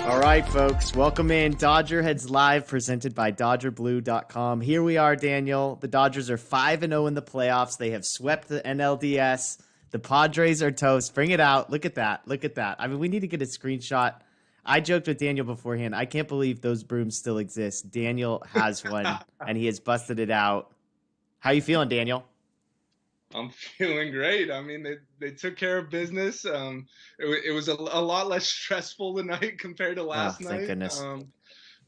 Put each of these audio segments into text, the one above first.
All right, folks, welcome in DodgerHeads Live, presented by DodgerBlue.com. Here we are, Daniel. The Dodgers are 5-0 in the playoffs. They have swept the NLDS. The Padres are toast. Bring it out. Look at that. Look at that. I mean, we need to get a screenshot. I joked with Daniel beforehand. I can't believe those brooms still exist. Daniel has one, and he has busted it out. How you feeling, Daniel? I'm feeling great. I mean, they took care of business. It was a lot less stressful tonight compared to last night. Thank goodness.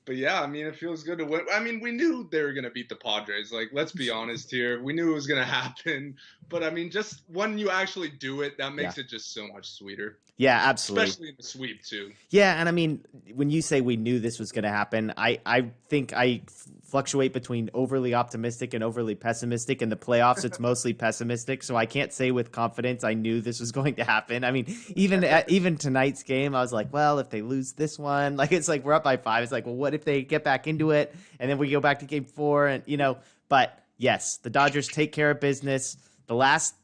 But yeah, I mean, it feels good to win. I mean, we knew they were going to beat the Padres. Like, let's be honest here. We knew it was going to happen. But I mean, just when you actually do it, that makes it just so much sweeter. Yeah, absolutely. Especially in the sweep, too. Yeah, and I mean, when you say we knew this was going to happen, I think I fluctuate between overly optimistic and overly pessimistic. In the playoffs, it's mostly pessimistic, so I can't say with confidence I knew this was going to happen. I mean, even tonight's game, I was like, well, if they lose this one, like it's like we're up by 5. It's like, well, what if they get back into it, and then we go back to game 4, and But yes, the Dodgers take care of business. The last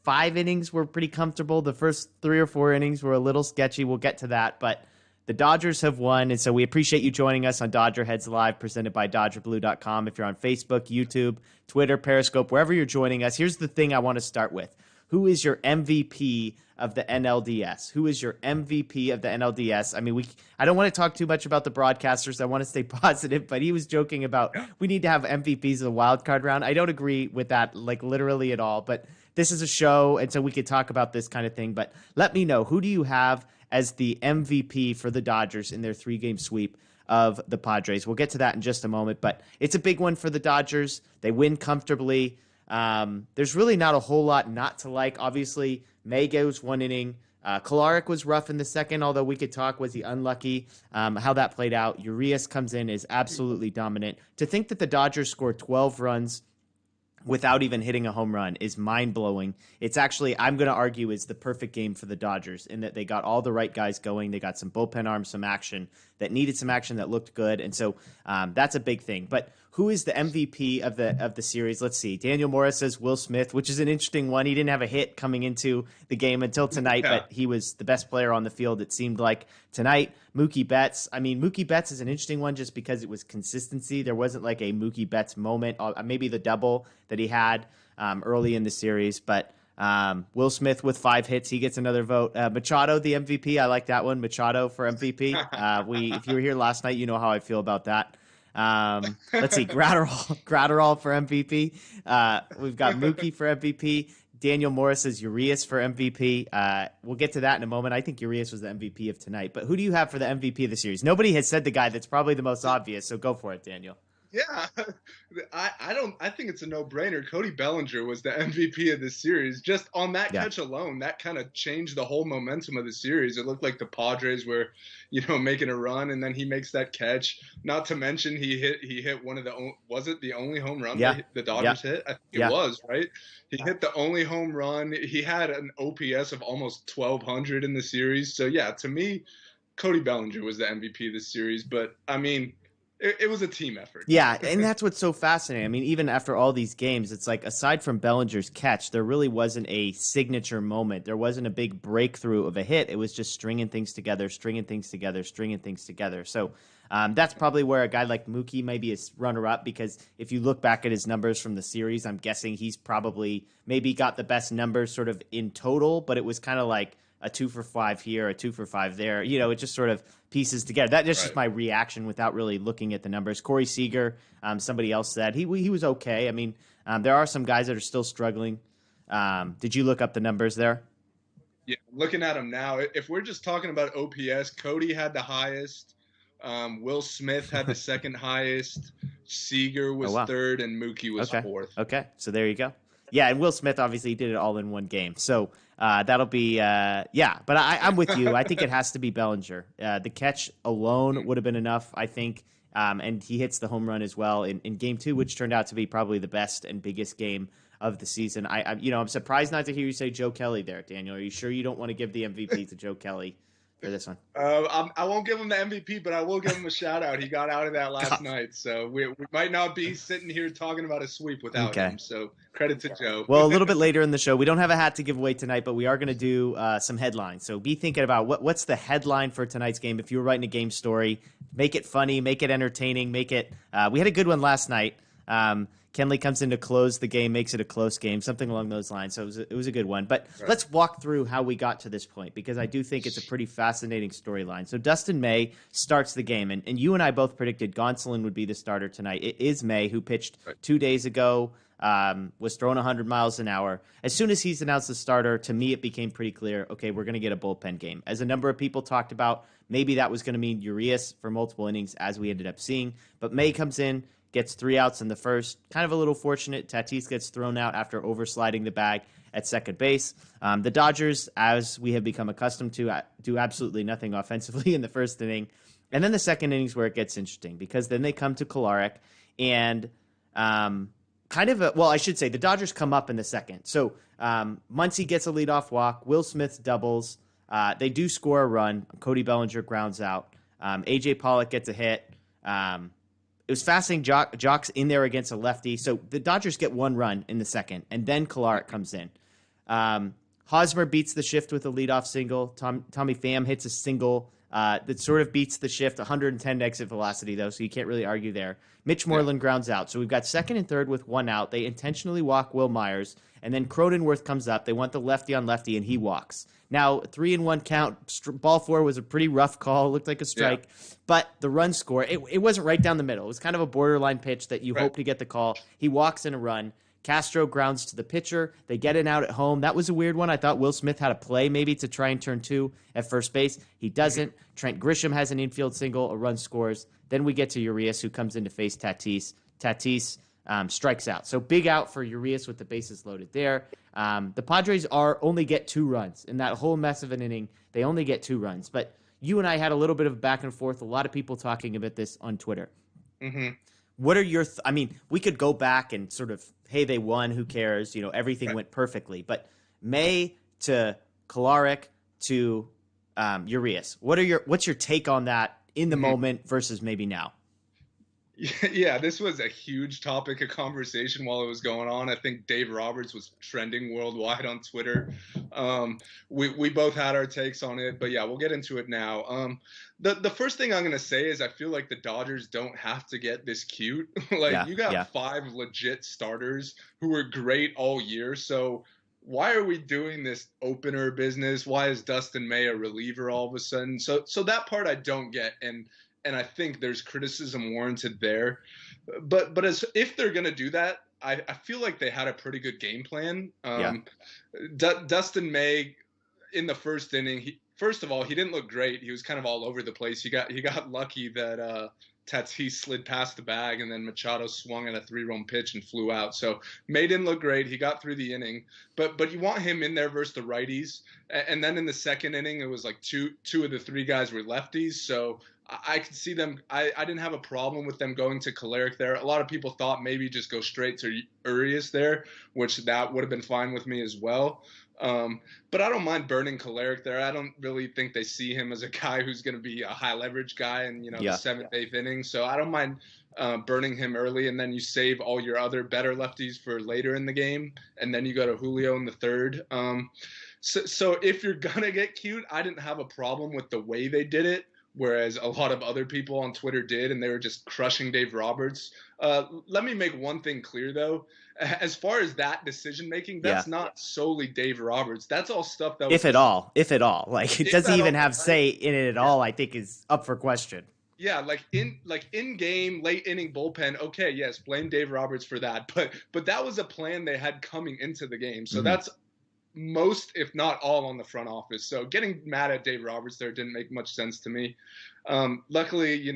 5 innings were pretty comfortable. The first 3 or 4 innings were a little sketchy. We'll get to that, but the Dodgers have won, and so we appreciate you joining us on DodgerHeads Live, presented by DodgerBlue.com. If you're on Facebook, YouTube, Twitter, Periscope, wherever you're joining us, here's the thing I want to start with. Who is your MVP of the NLDS? Who is your MVP of the NLDS? I mean, I don't want to talk too much about the broadcasters. I want to stay positive, but he was joking about we need to have MVPs of the wild card round. I don't agree with that, like literally at all, but this is a show, and so we could talk about this kind of thing. But let me know, who do you have as the MVP for the Dodgers in their 3-game sweep of the Padres? We'll get to that in just a moment, but it's a big one for the Dodgers. They win comfortably. There's really not a whole lot not to like. Obviously, May goes 1 inning. Kolarek was rough in the second, although we could talk, was he unlucky? How that played out. Urias comes in, is absolutely dominant. To think that the Dodgers scored 12 runs without even hitting a home run is mind-blowing. It's actually, I'm going to argue, is the perfect game for the Dodgers in that they got all the right guys going. They got some bullpen arms, some action that needed some action that looked good. And so that's a big thing. But who is the MVP of the series? Let's see. Daniel Morris says Will Smith, which is an interesting one. He didn't have a hit coming into the game until tonight, but he was the best player on the field, it seemed like, tonight. Mookie Betts. I mean, Mookie Betts is an interesting one just because it was consistency. There wasn't like a Mookie Betts moment, maybe the double that he had early in the series. But Will Smith with 5 hits, he gets another vote. Machado, the MVP. I like that one. Machado for MVP. If you were here last night, you know how I feel about that. Let's see, Gratterall for MVP. We've got Mookie for MVP. Daniel Morris says Urias for MVP. We'll get to that in a moment. I think Urias was the MVP of tonight. But who do you have for the MVP of the series? Nobody has said the guy that's probably the most obvious, so go for it, Daniel. Yeah, I think it's a no-brainer. Cody Bellinger was the MVP of this series. Just on that catch alone, that kind of changed the whole momentum of the series. It looked like the Padres were, making a run, and then he makes that catch. Not to mention he hit one of was it the only home run the Dodgers hit? I think it was, right? He hit the only home run. He had an OPS of almost 1,200 in the series. So yeah, to me, Cody Bellinger was the MVP of this series. But I mean, it was a team effort. Yeah, and that's what's so fascinating. I mean, even after all these games, it's like aside from Bellinger's catch, there really wasn't a signature moment. There wasn't a big breakthrough of a hit. It was just stringing things together. So that's probably where a guy like Mookie may be a runner-up, because if you look back at his numbers from the series, I'm guessing he's probably maybe got the best numbers sort of in total, but it was kind of like a 2 for 5 here, a 2 for 5 there. It just sort of pieces together. That's just my reaction without really looking at the numbers. Corey Seager, somebody else said he was okay. I mean, there are some guys that are still struggling. Did you look up the numbers there? Yeah, looking at them now. If we're just talking about OPS, Cody had the highest. Will Smith had the second highest. Seager was third, and Mookie was fourth. Okay, so there you go. Yeah, and Will Smith obviously did it all in one game. So that'll be, but I'm with you. I think it has to be Bellinger. The catch alone would have been enough, I think. And he hits the home run as well in game 2, which turned out to be probably the best and biggest game of the season. I'm surprised not to hear you say Joe Kelly there, Daniel. Are you sure you don't want to give the MVP to Joe Kelly for this one? I won't give him the MVP, but I will give him a shout out. He got out of that last night, so we might not be sitting here talking about a sweep without Okay. him. So credit to Joe. Well, a little bit later in the show, we don't have a hat to give away tonight, but we are going to do some headlines. So be thinking about what's the headline for tonight's game. If you were writing a game story, make it funny, make it entertaining, make it. We had a good one last night. Kenley comes in to close the game, makes it a close game, something along those lines. So it was a good one. But let's walk through how we got to this point, because I do think it's a pretty fascinating storyline. So Dustin May starts the game, and you and I both predicted Gonsolin would be the starter tonight. It is May, who pitched 2 days ago, was throwing 100 miles an hour. As soon as he's announced the starter, to me it became pretty clear, okay, we're going to get a bullpen game. As a number of people talked about, maybe that was going to mean Urias for multiple innings, as we ended up seeing. But May comes in, gets 3 outs in the first. Kind of a little fortunate. Tatis gets thrown out after oversliding the bag at second base. The Dodgers, as we have become accustomed to, do absolutely nothing offensively in the first inning. And then the second inning is where it gets interesting, because then they come to Kolarek, and I should say the Dodgers come up in the second. So Muncy gets a leadoff walk. Will Smith doubles. They do score a run. Cody Bellinger grounds out. A.J. Pollock gets a hit. It was fascinating. Jock's in there against a lefty. So the Dodgers get 1 run in the second, and then Kolarek comes in. Hosmer beats the shift with a leadoff single. Tommy Pham hits a single that sort of beats the shift. 110 exit velocity, though, so you can't really argue there. Mitch Moreland grounds out. So we've got second and third with 1 out. They intentionally walk Will Myers, and then Cronenworth comes up. They want the lefty on lefty, and he walks. Now, 3-1 count. Ball 4 was a pretty rough call. It looked like a strike. Yeah. But the run score, it wasn't right down the middle. It was kind of a borderline pitch that you hope to get the call. He walks in a run. Castro grounds to the pitcher. They get it out at home. That was a weird one. I thought Will Smith had a play maybe to try and turn 2 at first base. He doesn't. Trent Grisham has an infield single. A run scores. Then we get to Urias, who comes in to face Tatis. Tatis strikes out. So big out for Urias with the bases loaded there. The Padres only get 2 runs. In that whole mess of an inning, they only get 2 runs. But you and I had a little bit of back and forth, a lot of people talking about this on Twitter. Mm-hmm. What are your we could go back and sort of, hey, they won, who cares? Everything went perfectly. But May to Kolarek to Urias, what's your take on that in the moment versus maybe now? Yeah, this was a huge topic of conversation while it was going on. I think Dave Roberts was trending worldwide on Twitter. We both had our takes on it, but yeah, we'll get into it now. The first thing I'm going to say is I feel like the Dodgers don't have to get this cute. You got 5 legit starters who were great all year, so why are we doing this opener business? Why is Dustin May a reliever all of a sudden? So that part I don't get, and I think there's criticism warranted there. But as if they're going to do that, I feel like they had a pretty good game plan. Dustin May in the first inning, first of all, he didn't look great. He was kind of all over the place. He got lucky that Tatis slid past the bag, and then Machado swung at a 3-run pitch and flew out. So May didn't look great. He got through the inning, but you want him in there versus the righties. And then in the second inning, it was like two of the 3 guys were lefties. So I could see them. I didn't have a problem with them going to Kolarek there. A lot of people thought maybe just go straight to Urias there, which that would have been fine with me as well. But I don't mind burning Kolarek there. I don't really think they see him as a guy who's going to be a high leverage guy in the 7th, 8th inning. So I don't mind burning him early, and then you save all your other better lefties for later in the game, and then you go to Julio in the 3rd. So if you're gonna get cute, I didn't have a problem with the way they did it, whereas a lot of other people on Twitter did, and they were just crushing Dave Roberts. Let me make one thing clear, though. As far as that decision-making, that's not solely Dave Roberts. That's all stuff that was... If at all. It doesn't even have say in it at all, I think is up for question. Yeah, in-game, late-inning bullpen, okay, yes, blame Dave Roberts for that. But that was a plan they had coming into the game. So that's most, if not all, on the front office. So getting mad at Dave Roberts there didn't make much sense to me. Luckily,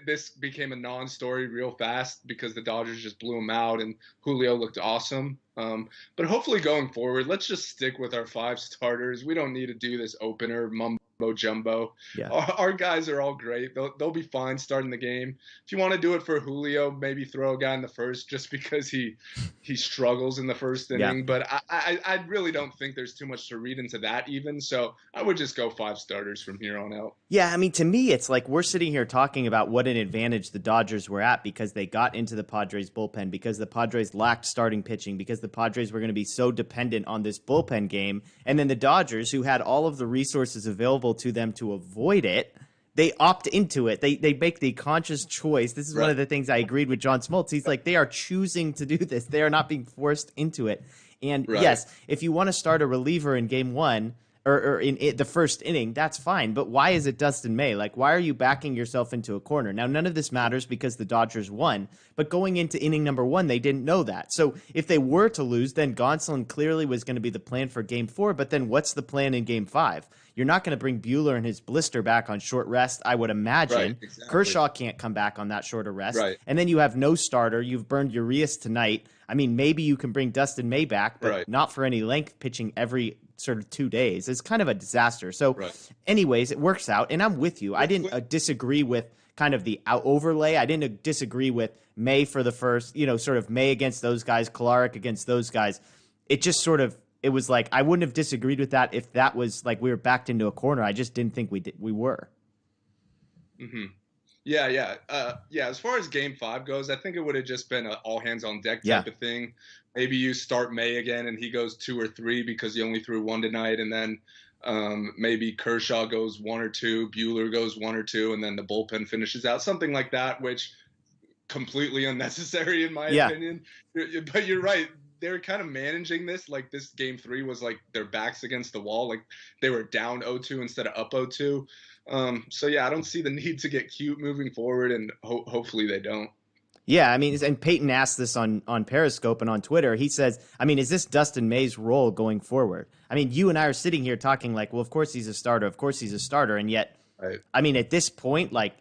this became a non-story real fast because the Dodgers just blew him out and Julio looked awesome. But hopefully going forward, let's just stick with our 5 starters. We don't need to do this opener mumbo jumbo. Yeah. Our guys are all great. They'll be fine starting the game. If you want to do it for Julio, maybe throw a guy in the first just because he struggles in the first Yeah. inning. But I really don't think there's too much to read into that even. So I would just go 5 starters from here on out. Yeah, I mean, to me, it's like we're sitting here talking about what an advantage the Dodgers were at because they got into the Padres bullpen, because the Padres lacked starting pitching, because the Padres were going to be so dependent on this bullpen game. And then the Dodgers, who had all of the resources available to them to avoid it, they opt into it. They make the conscious choice. This is one of the things I agreed with John Smoltz. He's like, they are choosing to do this. They are not being forced into it. And yes, if you want to start a reliever in game one, or in the first inning, that's fine. But why is it Dustin May? Like, why are you backing yourself into a corner? Now, none of this matters because the Dodgers won. But going into inning number 1, they didn't know that. So if they were to lose, then Gonsolin clearly was going to be the plan for game 4. But then what's the plan in game 5? You're not going to bring Buehler and his blister back on short rest, I would imagine. Right, exactly. Kershaw can't come back on that shorter rest. Right. And then you have no starter. You've burned Urias tonight. I mean, maybe you can bring Dustin May back, but not for any length, pitching every sort of 2 days. It's kind of a disaster. So anyways, it works out. And I'm with you. I didn't disagree with kind of the overlay. I didn't disagree with May for the first, sort of May against those guys, Kolarek against those guys. It just sort of, it was like, I wouldn't have disagreed with that if that was like we were backed into a corner. I just didn't think we were. Mm-hmm. Yeah. As far as game 5 goes, I think it would have just been an all hands on deck type of thing. Maybe you start May again and he goes 2 or 3 because he only threw 1 tonight. And then maybe Kershaw goes 1 or 2, Buehler goes 1 or 2, and then the bullpen finishes out. Something like that, which completely unnecessary in my opinion. But you're right. They're kind of managing this like this game 3 was like their backs against the wall. Like they were down 0-2 instead of up 0-2. So, I don't see the need to get cute moving forward, and hopefully they don't. Yeah, I mean, and Peyton asked this on Periscope and on Twitter. He says, I mean, is this Dustin May's role going forward? I mean, you and I are sitting here talking like, well, of course he's a starter. Of course he's a starter. And yet, I mean, at this point, like,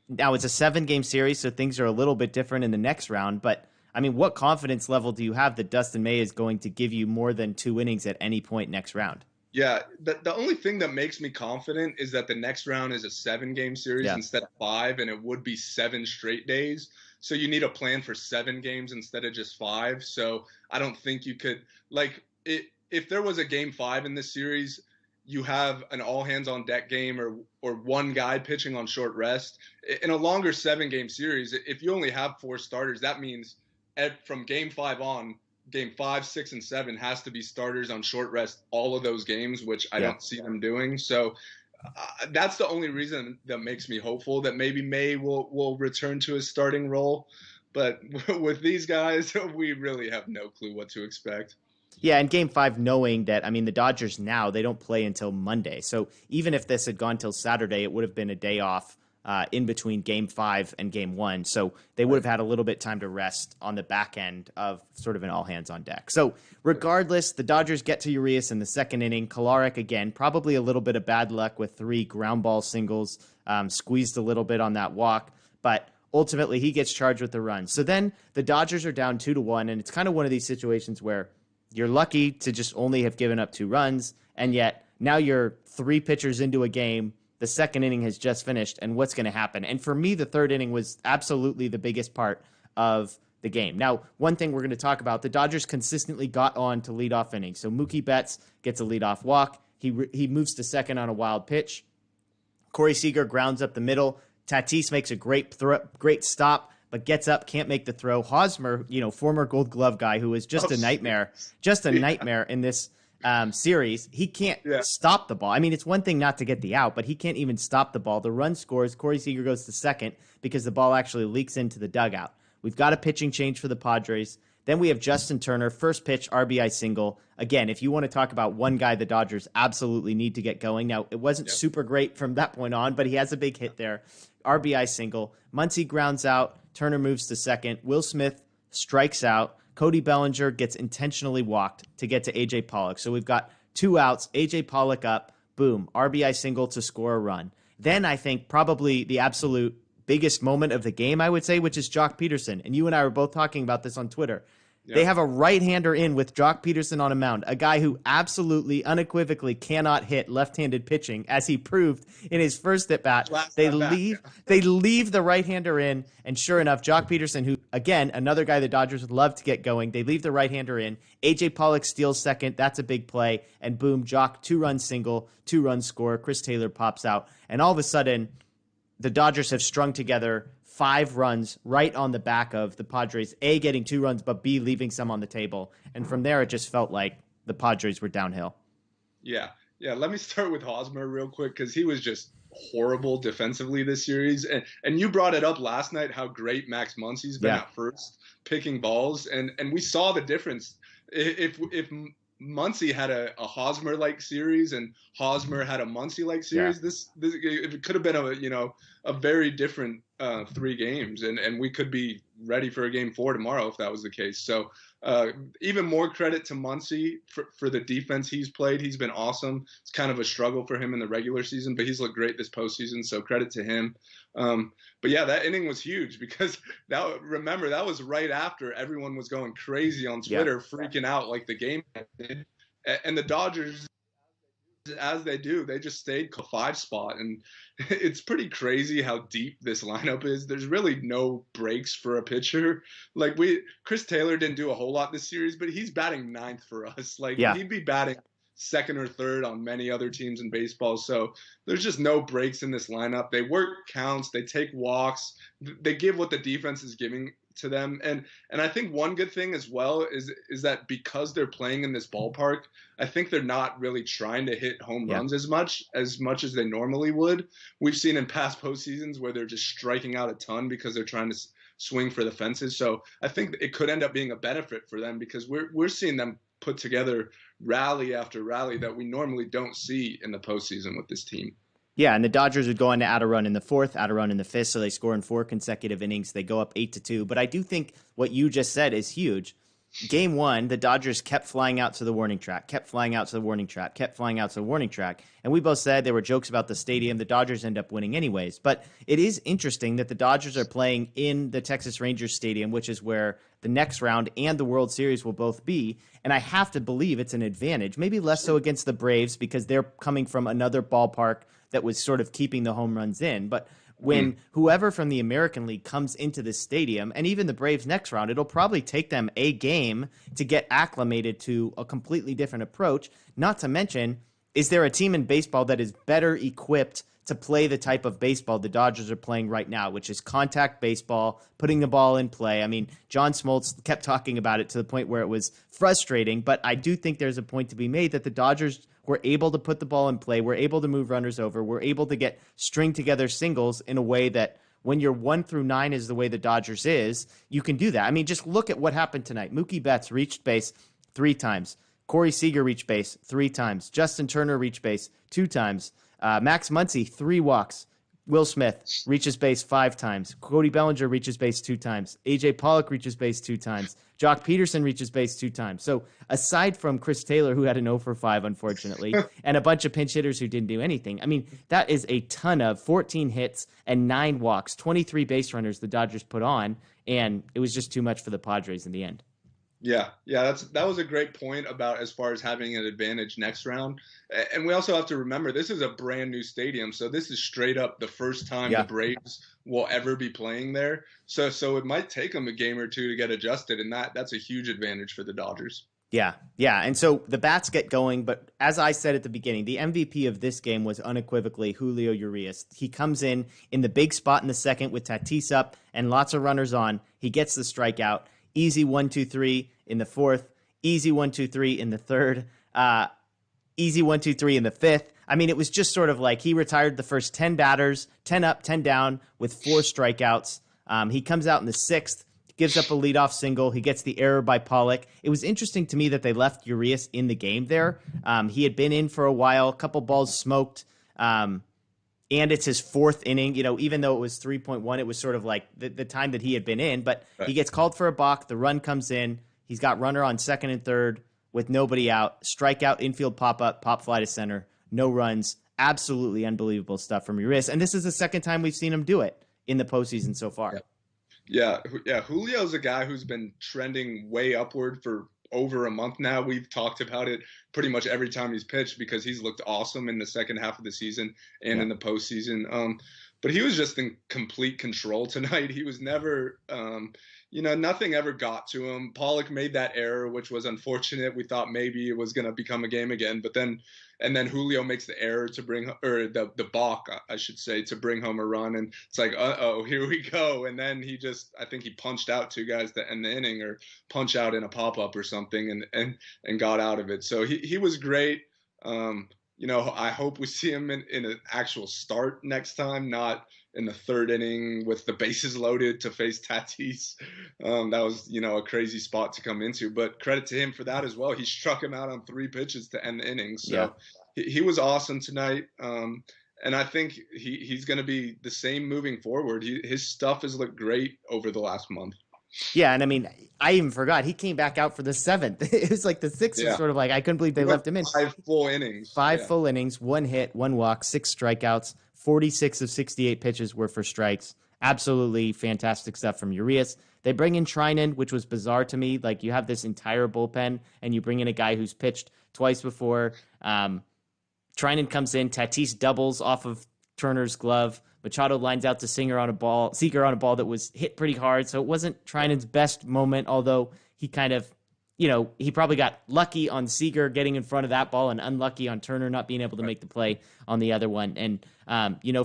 now it's a 7-game series, so things are a little bit different in the next round. But, I mean, what confidence level do you have that Dustin May is going to give you more than 2 innings at any point next round? Yeah, the only thing that makes me confident is that the next round is a 7-game series instead of 5, and it would be 7 straight days. So you need a plan for 7 games instead of just 5. So I don't think you could if there was a game 5 in this series, you have an all hands on deck game or one guy pitching on short rest. In a longer 7-game series, if you only have 4 starters, that means from game 5 on, game 5, 6, and 7 has to be starters on short rest all of those games, which I don't see them doing. So that's the only reason that makes me hopeful that maybe May will return to his starting role. But with these guys, we really have no clue what to expect. Yeah, and game 5, knowing that, I mean, the Dodgers now, they don't play until Monday. So even if this had gone till Saturday, it would have been a day off in between game 5 and game 1. So they would have had a little bit time to rest on the back end of sort of an all hands on deck. So regardless, the Dodgers get to Urias in the 2nd inning. Kolarek, again, probably a little bit of bad luck with 3 ground ball singles, squeezed a little bit on that walk, but ultimately he gets charged with the run. So then the Dodgers are down 2-1, and it's kind of one of these situations where you're lucky to just only have given up 2 runs, and yet now you're 3 pitchers into a game. The 2nd inning has just finished, and what's going to happen? And for me, the 3rd inning was absolutely the biggest part of the game. Now, one thing we're going to talk about, the Dodgers consistently got on to leadoff innings. So Mookie Betts gets a leadoff walk. He moves to second on a wild pitch. Corey Seager grounds up the middle. Tatis makes a great stop, but gets up, can't make the throw. Hosmer, former Gold Glove guy who is just a nightmare in this series. He can't stop the ball. I mean, it's one thing not to get the out, but he can't even stop the ball. The run scores. Corey Seager goes to second because the ball actually leaks into the dugout. We've got a pitching change for the Padres. Then we have Justin Turner, first pitch, RBI single. Again, if you want to talk about one guy the Dodgers absolutely need to get going. Now, it wasn't super great from that point on, but he has a big hit there. RBI single. Muncy grounds out. Turner moves to second. Will Smith strikes out. Cody Bellinger gets intentionally walked to get to A.J. Pollock. So we've got 2 outs, A.J. Pollock up, boom, RBI single to score a run. Then I think probably the absolute biggest moment of the game, I would say, which is Jock Peterson. And you and I were both talking about this on Twitter. They have a right-hander in with Jock Peterson on a mound, a guy who absolutely, unequivocally cannot hit left-handed pitching, as he proved in his first at-bat. They leave the right-hander in, and sure enough, Jock Peterson, who, again, another guy the Dodgers would love to get going, they leave the right-hander in. A.J. Pollock steals second. That's a big play. And boom, Jock, 2-run single, 2-run score. Chris Taylor pops out. And all of a sudden, the Dodgers have strung together 5 runs right on the back of the Padres, A, getting 2 runs, but B, leaving some on the table. And from there, it just felt like the Padres were downhill. Yeah. Let me start with Hosmer real quick, because he was just horrible defensively this series. And you brought it up last night, how great Max Muncy's been at first, picking balls. And we saw the difference. If Muncy had a Hosmer-like series and Hosmer had a Muncy-like series, this it could have been a very different 3 games, and we could be ready for a game 4 tomorrow if that was the case. So even more credit to Muncy for the defense he's played. He's been awesome. It's kind of a struggle for him in the regular season, but he's looked great this postseason, so credit to him. But yeah, that inning was huge, because remember, that was right after everyone was going crazy on Twitter, freaking out like the game ended. And the Dodgers, as they do, they just stayed 5 spot, and it's pretty crazy how deep this lineup is. There's really no breaks for a pitcher. Like Chris Taylor didn't do a whole lot this series, but he's batting 9th for us. He'd be batting 2nd or 3rd on many other teams in baseball. So there's just no breaks in this lineup. They work counts, they take walks, they give what the defense is giving to them. And I think one good thing as well is that because they're playing in this ballpark, I think they're not really trying to hit home runs as much as they normally would. We've seen in past postseasons where they're just striking out a ton because they're trying to swing for the fences. So I think it could end up being a benefit for them, because we're seeing them put together rally after rally that we normally don't see in the postseason with this team. Yeah, and the Dodgers would go on to add a run in the 4th, add a run in the 5th, so they score in 4 consecutive innings. They go up 8-2. But I do think what you just said is huge. Game 1, the Dodgers kept flying out to the warning track, kept flying out to the warning track, kept flying out to the warning track. And we both said there were jokes about the stadium. The Dodgers end up winning anyways. But it is interesting that the Dodgers are playing in the Texas Rangers Stadium, which is where the next round and the World Series will both be. And I have to believe it's an advantage, maybe less so against the Braves because they're coming from another ballpark that was sort of keeping the home runs in. But when whoever from the American League comes into this stadium, and even the Braves next round, it'll probably take them a game to get acclimated to a completely different approach. Not to mention, is there a team in baseball that is better equipped to play the type of baseball the Dodgers are playing right now, which is contact baseball, putting the ball in play? I mean, John Smoltz kept talking about it to the point where it was frustrating, but I do think there's a point to be made that the Dodgers were able to put the ball in play, were able to move runners over, were able to get string together singles in a way that when you're 1 through 9 is the way the Dodgers is, you can do that. I mean, just look at what happened tonight. Mookie Betts reached base 3 times. Corey Seager reached base 3 times. Justin Turner reached base 2 times. Max Muncy, 3 walks. Will Smith reaches base 5 times. Cody Bellinger reaches base 2 times. A.J. Pollock reaches base 2 times. Jock Peterson reaches base 2 times. So aside from Chris Taylor, who had an 0 for 5, unfortunately, and a bunch of pinch hitters who didn't do anything, I mean, that is a ton of 14 hits and 9 walks, 23 base runners the Dodgers put on, and it was just too much for the Padres in the end. Yeah, that was a great point about as far as having an advantage next round. And we also have to remember this is a brand new stadium, so this is straight up the first time the Braves will ever be playing there. So it might take them a game or 2 to get adjusted, and that's a huge advantage for the Dodgers. Yeah, and so the bats get going, but as I said at the beginning, the MVP of this game was unequivocally Julio Urias. He comes in the big spot in the 2nd with Tatis up and lots of runners on. He gets the strikeout. Easy 1-2-3 in the 4th, easy 1-2-3 in the 3rd, easy 1-2-3 in the 5th. I mean, it was just sort of like he retired the first 10 batters, 10 up, 10 down with 4 strikeouts. He comes out in the 6th, gives up a leadoff single. He gets the error by Pollock. It was interesting to me that they left Urias in the game there. He had been in for a while, a couple balls smoked. And it's his 4th inning, even though it was 3.1, it was sort of like the time that he had been in. But He gets called for a balk. The run comes in. He's got runner on 2nd and 3rd with nobody out. Strikeout, infield pop-up, pop fly to center. No runs. Absolutely unbelievable stuff from Urias. And this is the 2nd time we've seen him do it in the postseason so far. Yeah. Julio's a guy who's been trending way upward for over a month now. We've talked about it pretty much every time he's pitched because he's looked awesome in the second half of the season and Yeah. in the postseason. But he was just in complete control tonight. He was never, nothing ever got to him. Pollock made that error, which was unfortunate. We thought maybe it was going to become a game again, and then Julio makes the error to bring, or the balk, I should say, to bring home a run, and it's like, here we go. And then I think he punched out two guys to end the inning, or punch out in a pop up or something, and got out of it. So he was great. I hope we see him in an actual start next time, not in the third inning with the bases loaded to face Tatis. That was, a crazy spot to come into, but credit to him for that as well. He struck him out on 3 pitches to end the inning. So he was awesome tonight. And I think he's going to be the same moving forward. His stuff has looked great over the last month. Yeah, and I mean, I even forgot he came back out for the 7th. It was like the 6th was sort of like I couldn't believe they left him in. 5 full innings. 5 full innings, 1 hit, 1 walk, 6 strikeouts. 46 of 68 pitches were for strikes. Absolutely fantastic stuff from Urias. They bring in Trinan, which was bizarre to me. Like, you have this entire bullpen, and you bring in a guy who's pitched twice before. Trinan comes in. Tatis doubles off of Turner's glove. Machado lines out to Seager on a ball that was hit pretty hard. So it wasn't Trinan's best moment, although he kind of, he probably got lucky on Seager getting in front of that ball and unlucky on Turner not being able to make the play on the other one. And,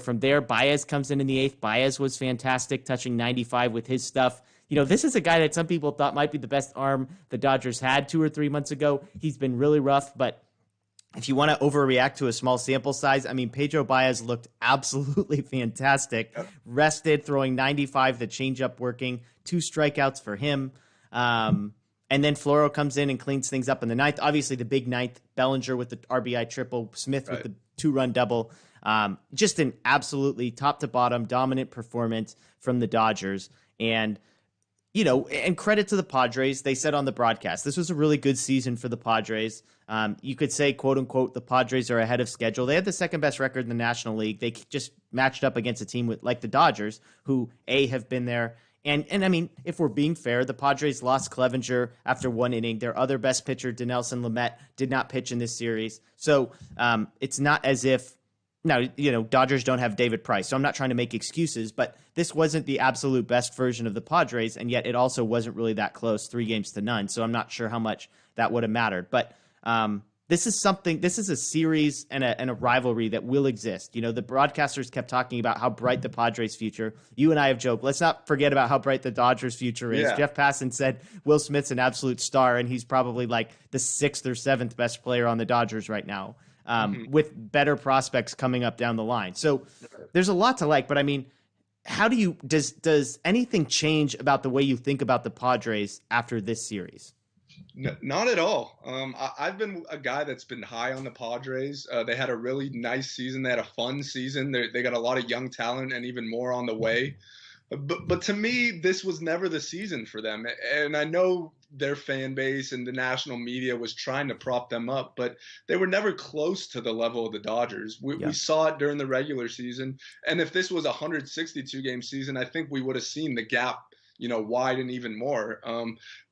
from there, Baez comes in the 8th. Baez was fantastic, touching 95 with his stuff. This is a guy that some people thought might be the best arm the Dodgers had 2 or 3 months ago. He's been really rough, but if you want to overreact to a small sample size, I mean, Pedro Baez looked absolutely fantastic. Yep. Rested, throwing 95, the changeup working, 2 strikeouts for him. And then Floro comes in and cleans things up in the 9th. Obviously, the big 9th, Bellinger with the RBI triple, Smith with the 2-run double. Just an absolutely top-to-bottom dominant performance from the Dodgers. And and credit to the Padres. They said on the broadcast, this was a really good season for the Padres. You could say, quote unquote, the Padres are ahead of schedule. They had the second best record in the National League. They just matched up against a team like the Dodgers, who have been there. And I mean, if we're being fair, the Padres lost Clevenger after 1 inning. Their other best pitcher, Dinelson Lamet, did not pitch in this series. So it's not as if, now, Dodgers don't have David Price, so I'm not trying to make excuses, but this wasn't the absolute best version of the Padres, and yet it also wasn't really that close, 3-0, so I'm not sure how much that would have mattered. But this is a series and a rivalry that will exist. The broadcasters kept talking about how bright the Padres' future. You and I have joked, let's not forget about how bright the Dodgers' future is. Yeah. Jeff Passan said Will Smith's an absolute star, and he's probably like the 6th or 7th best player on the Dodgers right now. With better prospects coming up down the line. So there's a lot to like, but I mean, does anything change about the way you think about the Padres after this series? No, not at all. I've been a guy that's been high on the Padres. They had a really nice season. They had a fun season. They got a lot of young talent and even more on the way. But to me, this was never the season for them. And I know their fan base and the national media was trying to prop them up, but they were never close to the level of the Dodgers. We saw it during the regular season. And if this was a 162-game season, I think we would have seen the gap, widen even more.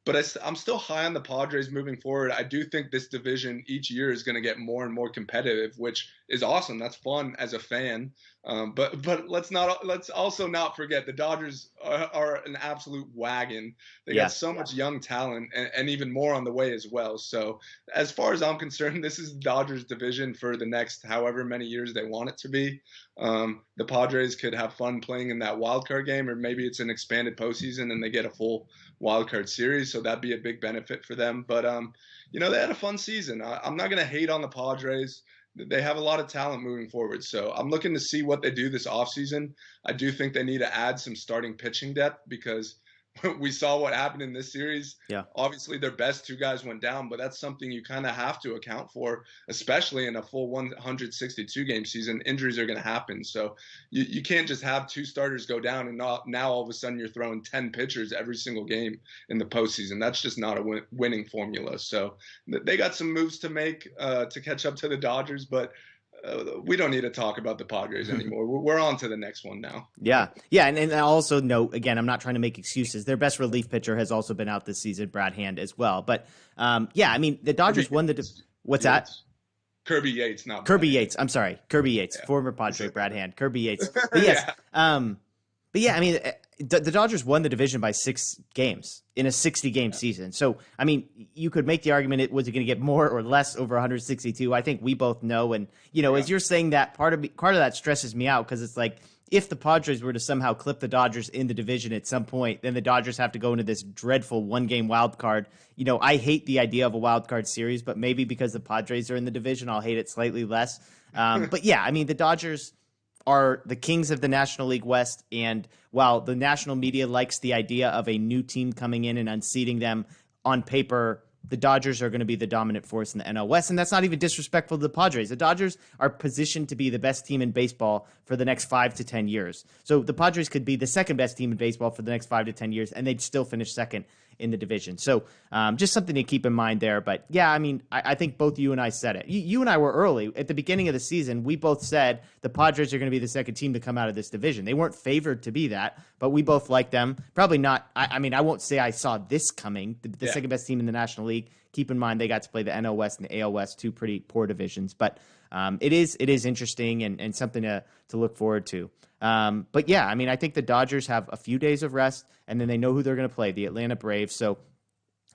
But I'm still high on the Padres moving forward. I do think this division each year is going to get more and more competitive, which is awesome. That's fun as a fan. But let's also not forget the Dodgers are an absolute wagon. They got so much young talent and even more on the way as well. So as far as I'm concerned, this is the Dodgers division for the next however many years they want it to be. The Padres could have fun playing in that wild card game, or maybe it's an expanded postseason and they get a full wild card series. So that'd be a big benefit for them. But, they had a fun season. I'm not going to hate on the Padres. They have a lot of talent moving forward. So I'm looking to see what they do this offseason. I do think they need to add some starting pitching depth because we saw what happened in this series. Yeah. Obviously, their best 2 guys went down, but that's something you kind of have to account for, especially in a full 162-game season. Injuries are going to happen. So you can't just have 2 starters go down and now all of a sudden you're throwing 10 pitchers every single game in the postseason. That's just not a winning formula. So they got some moves to make to catch up to the Dodgers, but We don't need to talk about the Padres anymore. We're on to the next one now. Yeah. Yeah. And I'll also note, again, I'm not trying to make excuses. Their best relief pitcher has also been out this season, Brad Hand, as well. But yeah, I mean, the Dodgers won the. What's that? Kirby Yates, not Kirby Yates. I'm sorry. Kirby Yates, yeah. former Padre, Brad Hand. Kirby Yates. But yes. But yeah, I mean, the Dodgers won the division by 6 games in a 60-game season. So, I mean, you could make the argument, was it going to get more or less over 162? I think we both know. And, as you're saying that, part of that stresses me out because it's like, if the Padres were to somehow clip the Dodgers in the division at some point, then the Dodgers have to go into this dreadful one-game wild card. I hate the idea of a wild card series, but maybe because the Padres are in the division, I'll hate it slightly less. But yeah, I mean, the Dodgers are the kings of the National League West, and while the national media likes the idea of a new team coming in and unseating them, on paper, the Dodgers are going to be the dominant force in the NL West, and that's not even disrespectful to the Padres. The Dodgers are positioned to be the best team in baseball for the next 5 to 10 years. So the Padres could be the second best team in baseball for the next 5 to 10 years, and they'd still finish second in the division. So just something to keep in mind there. But yeah, I mean, I think both you and I said it. You and I were early. At the beginning of the season, we both said the Padres are going to be the second team to come out of this division. They weren't favored to be that, but we both liked them. Probably not. I mean, I won't say I saw this coming. The second best team in the National League. Keep in mind they got to play the NL West and the AL West, 2 pretty poor divisions. But it is interesting and something to look forward to. But yeah, I mean, I think the Dodgers have a few days of rest, and then they know who they're going to play, the Atlanta Braves. So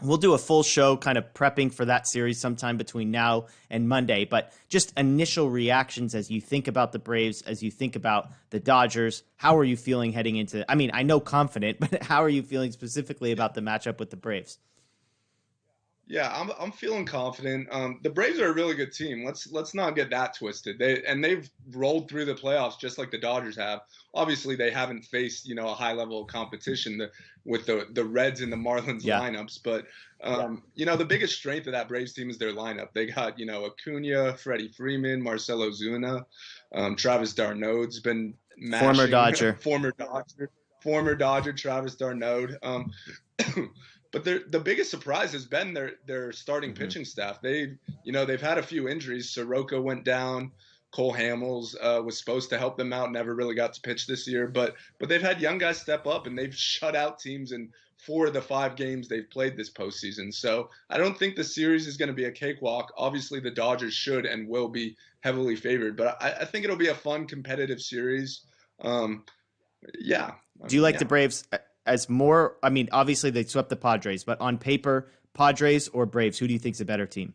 we'll do a full show kind of prepping for that series sometime between now and Monday. But just initial reactions as you think about the Braves, as you think about the Dodgers. How are you feeling heading into – I mean, I know confident, but how are you feeling specifically about the matchup with the Braves? Yeah, I'm feeling confident. The Braves are a really good team. Let's not get that twisted. They've rolled through the playoffs just like the Dodgers have. Obviously, they haven't faced a high level of competition with the Reds and the Marlins lineups. But the biggest strength of that Braves team is their lineup. They got Acuna, Freddie Freeman, Marcelo Zuna, Travis d'Arnaud's been mashing, former Dodger Travis d'Arnaud. But the biggest surprise has been their starting pitching staff. They've had a few injuries. Soroka went down. Cole Hamels was supposed to help them out. Never really got to pitch this year. But they've had young guys step up, and they've shut out teams in 4 of the 5 games they've played this postseason. So I don't think the series is going to be a cakewalk. Obviously, the Dodgers should and will be heavily favored. But I think it'll be a fun, competitive series. Yeah. Do you like the Braves as more? I mean, obviously they swept the Padres, but on paper, Padres or Braves, who do you think is a better team?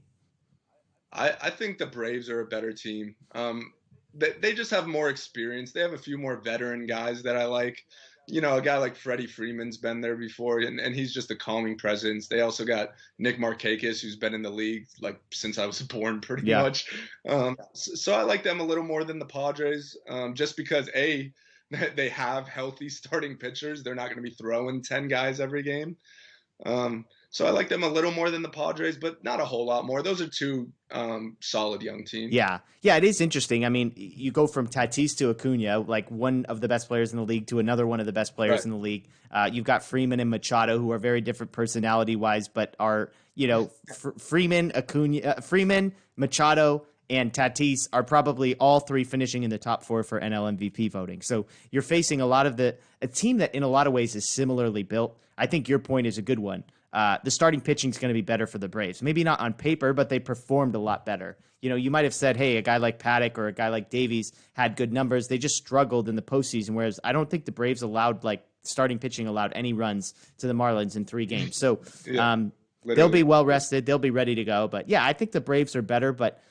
I think the Braves are a better team. They just have more experience. They have a few more veteran guys that I like. A guy like Freddie Freeman's been there before, and he's just a calming presence. They also got Nick Markakis, who's been in the league like since I was born, pretty much. So I like them a little more than the Padres, just because they have healthy starting pitchers. They're not going to be throwing 10 guys every game. So I like them a little more than the Padres, but not a whole lot more. Those are 2 solid young teams. Yeah, it is interesting. I mean, you go from Tatis to Acuna, like one of the best players in the league, to another one of the best players in the league. You've got Freeman and Machado, who are very different personality-wise, but are, Freeman, Machado, and Tatis are probably all 3 finishing in the top 4 for NL MVP voting. So you're facing a team that in a lot of ways is similarly built. I think your point is a good one. The starting pitching is going to be better for the Braves. Maybe not on paper, but they performed a lot better. You might have said, hey, a guy like Paddock or a guy like Davies had good numbers. They just struggled in the postseason, whereas I don't think the Braves starting pitching allowed any runs to the Marlins in 3 games. So they'll be well rested. They'll be ready to go. But yeah, I think the Braves are better, but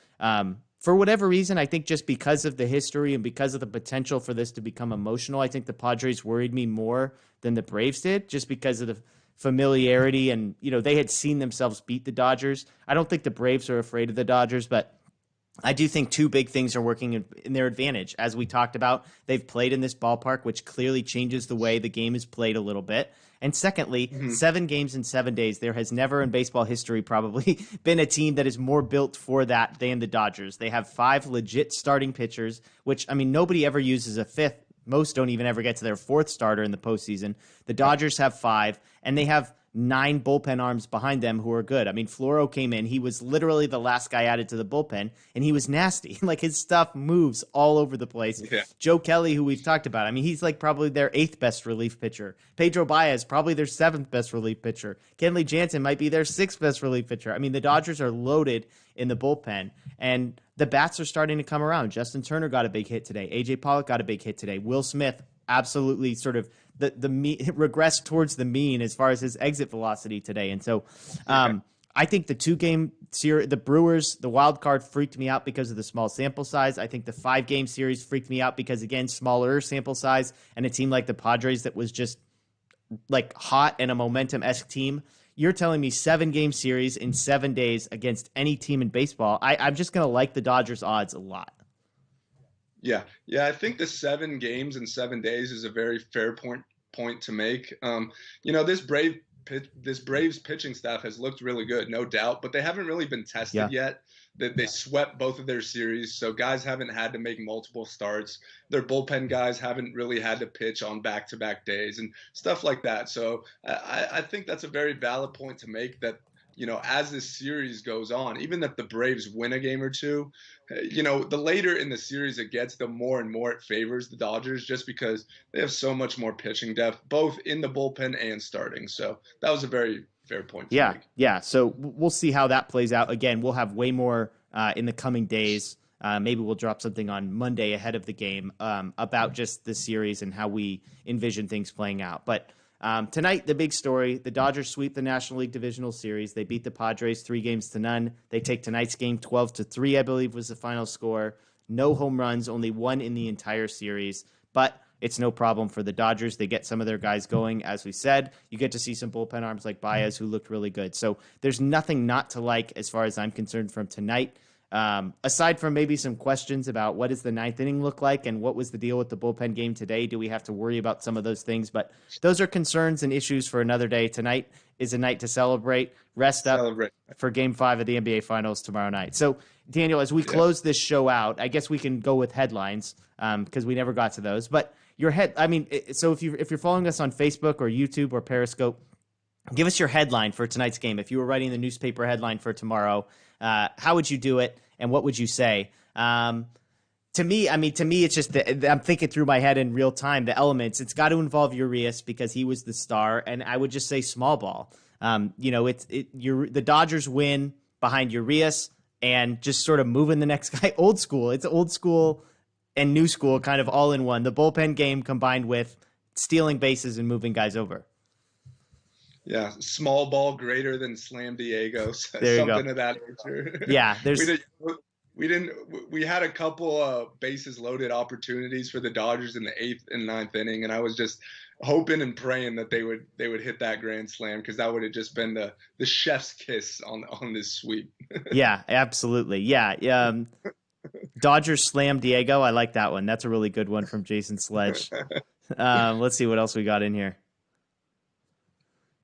for whatever reason, I think just because of the history and because of the potential for this to become emotional, I think the Padres worried me more than the Braves did, just because of the familiarity and, they had seen themselves beat the Dodgers. I don't think the Braves are afraid of the Dodgers, but I do think 2 big things are working in their advantage. As we talked about, they've played in this ballpark, which clearly changes the way the game is played a little bit. And secondly, 7 games in 7 days. There has never in baseball history probably been a team that is more built for that than the Dodgers. They have 5 legit starting pitchers, which, I mean, nobody ever uses a 5th. Most don't even ever get to their 4th starter in the postseason. The Dodgers have 5, and they have 9 bullpen arms behind them who are good. I mean, Floro came in. He was literally the last guy added to the bullpen, and he was nasty. Like, his stuff moves all over the place. Yeah. Joe Kelly, who we've talked about, I mean, he's like probably their 8th best relief pitcher. Pedro Baez, probably their 7th best relief pitcher. Kenley Jansen might be their 6th best relief pitcher. I mean, the Dodgers are loaded in the bullpen, and the bats are starting to come around. Justin Turner got a big hit today. A.J. Pollock got a big hit today. Will Smith absolutely sort of regressed towards the mean as far as his exit velocity today. And so I think the 2-game series, the Brewers, the wild card freaked me out because of the small sample size. I think the 5-game series freaked me out because, again, smaller sample size and a team like the Padres that was just like hot and a momentum-esque team. You're telling me 7-game series in 7 days against any team in baseball. I'm just going to like the Dodgers odds a lot. Yeah. I think the 7 games in 7 days is a very fair point to make. This Braves pitching staff has looked really good, no doubt, but they haven't really been tested yet. They swept both of their series, so guys haven't had to make multiple starts. Their bullpen guys haven't really had to pitch on back-to-back days and stuff like that. So I think that's a very valid point to make that, as this series goes on, even if the Braves win a game or two, the later in the series it gets, the more and more it favors the Dodgers just because they have so much more pitching depth, both in the bullpen and starting. So that was a very fair point to make. Yeah. So we'll see how that plays out. Again, we'll have way more in the coming days. Maybe we'll drop something on Monday ahead of the game about just the series and how we envision things playing out. But tonight, the big story, the Dodgers sweep the National League Divisional Series. They beat the Padres 3-0. They take tonight's game 12-3, I believe was the final score. No home runs, only 1 in the entire series. But it's no problem for the Dodgers. They get some of their guys going, as we said. You get to see some bullpen arms like Baez, who looked really good. So there's nothing not to like as far as I'm concerned from tonight. Aside from maybe some questions about what does the 9th inning look like and what was the deal with the bullpen game today, do we have to worry about some of those things? But those are concerns and issues for another day. Tonight is a night to celebrate, rest up for Game 5 of the NBA Finals tomorrow night. So, Daniel, as we close this show out, I guess we can go with headlines because we never got to those. But so if you're following us on Facebook or YouTube or Periscope, give us your headline for tonight's game. If you were writing the newspaper headline for tomorrow, how would you do it, and what would you say? To me, it's just I'm thinking through my head in real time the elements. It's got to involve Urias because he was the star, and I would just say small ball. The Dodgers win behind Urias and just sort of moving the next guy. Old school. It's old school and new school kind of all in one. The bullpen game combined with stealing bases and moving guys over. Yeah, small ball greater than Slam Diego, something of that nature. Yeah, we had a couple bases loaded opportunities for the Dodgers in the 8th and 9th inning, and I was just hoping and praying that they would hit that grand slam because that would have just been the chef's kiss on this sweep. Yeah, absolutely. Yeah. Dodgers Slam Diego. I like that one. That's a really good one from Jason Sledge. Let's see what else we got in here.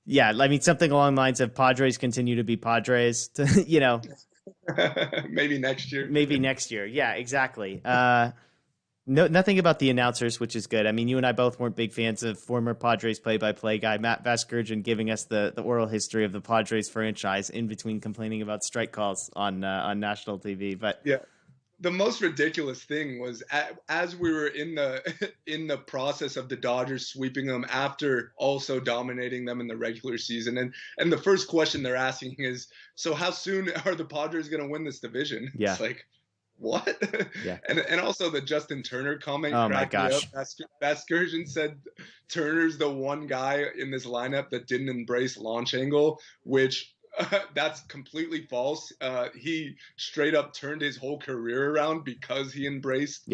Yeah, I mean, something along the lines of Padres continue to be Padres, Maybe next year. Yeah, exactly. Nothing about the announcers, which is good. I mean, you and I both weren't big fans of former Padres play-by-play guy Matt Vasgersian giving us the oral history of the Padres franchise in between complaining about strike calls on national TV. But yeah. The most ridiculous thing was as we were in the process of the Dodgers sweeping them after also dominating them in the regular season, and the first question they're asking is, so how soon are the Padres going to win this division? Yeah. It's like, what? Yeah. And also the Justin Turner comment. Oh my gosh. Vasgersian said Turner's the one guy in this lineup that didn't embrace launch angle, which that's completely false. He straight up turned his whole career around because he embraced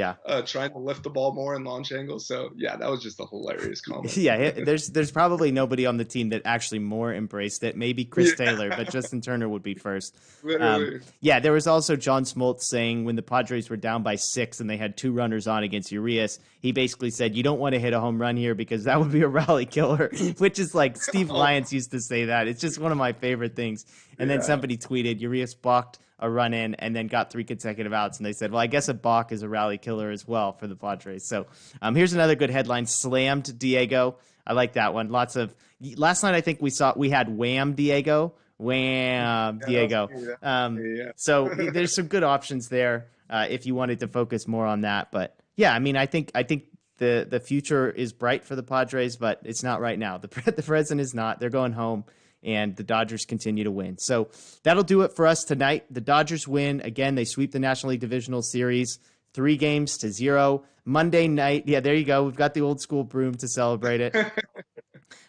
trying to lift the ball more in launch angles. So yeah, that was just a hilarious comment. Yeah, there's probably nobody on the team that actually more embraced it. Maybe Chris Taylor, but Justin Turner would be first. Literally. There was also John Smoltz saying when the Padres were down by 6 and they had 2 runners on against Urias, he basically said, you don't want to hit a home run here because that would be a rally killer, which is like Steve Lyons used to say that. It's just one of my favorite things. innings. And then somebody tweeted, Urias balked a run in and then got 3 consecutive outs. And they said, well, I guess a balk is a rally killer as well for the Padres. So here's another good headline. Slammed Diego. I like that one. Last night I think we had Wham Diego. Wham Diego. So there's some good options there if you wanted to focus more on that. But yeah, I mean, I think the future is bright for the Padres, but it's not right now. The present is not. They're going home, and the Dodgers continue to win. So that'll do it for us tonight. The Dodgers win. Again, they sweep the National League Divisional Series 3-0. Monday night. Yeah, there you go. We've got the old school broom to celebrate it.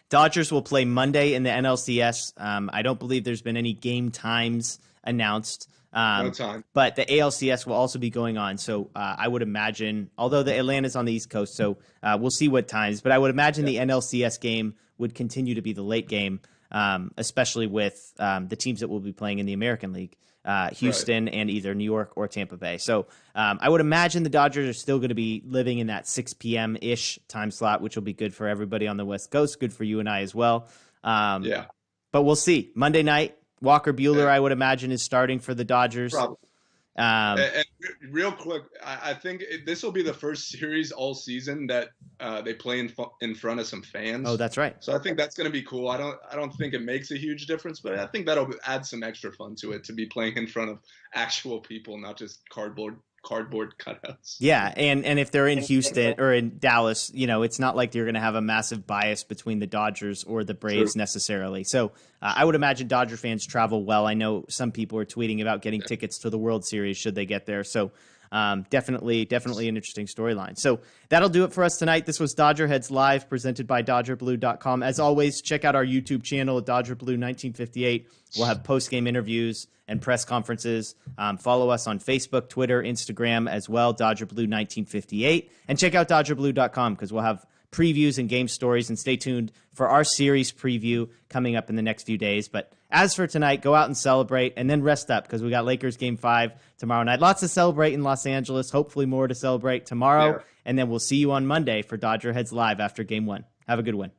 Dodgers will play Monday in the NLCS. I don't believe there's been any game times announced. No time. But the ALCS will also be going on. So I would imagine, although the Atlanta's on the East Coast, so we'll see what times. But I would imagine the NLCS game would continue to be the late game, especially with the teams that will be playing in the American League, Houston and either New York or Tampa Bay. So I would imagine the Dodgers are still going to be living in that 6 p.m.-ish time slot, which will be good for everybody on the West Coast, good for you and I as well. But we'll see. Monday night, Walker Buehler, I would imagine, is starting for the Dodgers. Probably. And real quick, I think this will be the first series all season that they play in front of some fans. Oh, that's right. So I think that's going to be cool. I don't think it makes a huge difference, but I think that'll add some extra fun to it to be playing in front of actual people, not just cardboard cutouts. Yeah, and if they're in Houston or in Dallas, it's not like you're going to have a massive bias between the Dodgers or the Braves necessarily. So I would imagine Dodger fans travel well. I know some people are tweeting about getting tickets to the World Series should they get there. So definitely an interesting storyline. So that'll do it for us tonight. This was Dodger Heads Live, presented by DodgerBlue.com. As always, check out our YouTube channel at DodgerBlue1958. We'll have post-game interviews and press conferences. Follow us on Facebook, Twitter, Instagram as well, DodgerBlue1958. And check out DodgerBlue.com because we'll have previews and game stories. And stay tuned for our series preview coming up in the next few days. But as for tonight, go out and celebrate and then rest up because we got Lakers Game 5 tomorrow night. Lots to celebrate in Los Angeles. Hopefully more to celebrate tomorrow. And then we'll see you on Monday for Dodger Heads Live after Game 1. Have a good one.